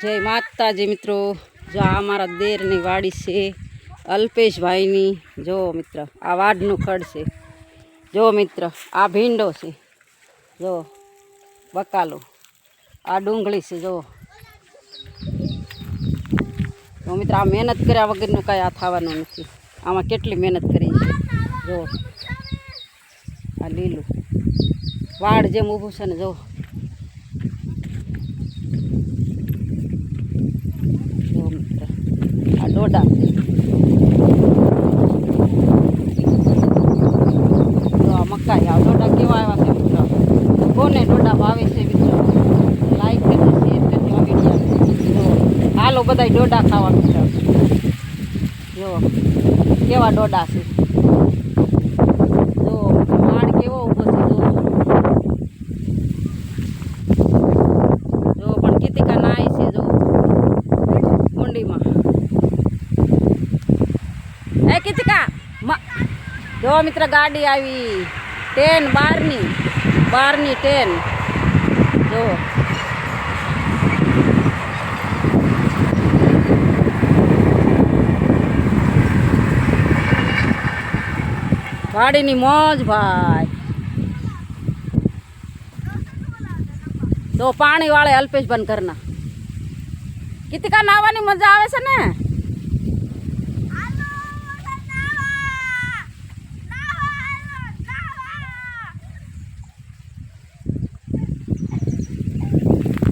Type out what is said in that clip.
જય માતાજી મિત્રો, જો આ અમારા દેરની વાડી છે અલ્પેશભાઈની। જો મિત્ર આ વાડનું ખડ છે, જો મિત્ર આ ભીંડો છે, જો બકાલો, આ ડુંગળી છે। જો મિત્ર આ મહેનત કર્યા વગરનું કાંઈ આ થવાનું નથી। આમાં કેટલી મહેનત કરી છે। જો આ લીલું વાડ જેમ ઊભું છે ને, જો ડોડા તો આ મકાઈ, આ ડોડા કેવા આવ્યા છે મિત્રો? કોને ડોડા ભાવે છે મિત્રો? લાઈક કરજો, શેર કરજો આ વિડીયો। જો હાલો બધા ડોડા ખાવા મિત્રો। જો કેવા ડોડા છે, જો વાડ કેવો ઊભો છે। જો પણ કીતિકા નાય છે, જો કુંડીમાં। એ કીતિકા જો મિત્ર ગાડી આવી, ટ્રેન બારની ટ્રેન। જો ગાડીની મોજ ભાઈ। તો પાણી વાળે અલ્પેશભાઈ ઘરના। કીતિકા નાવાની મજા આવે છે ને?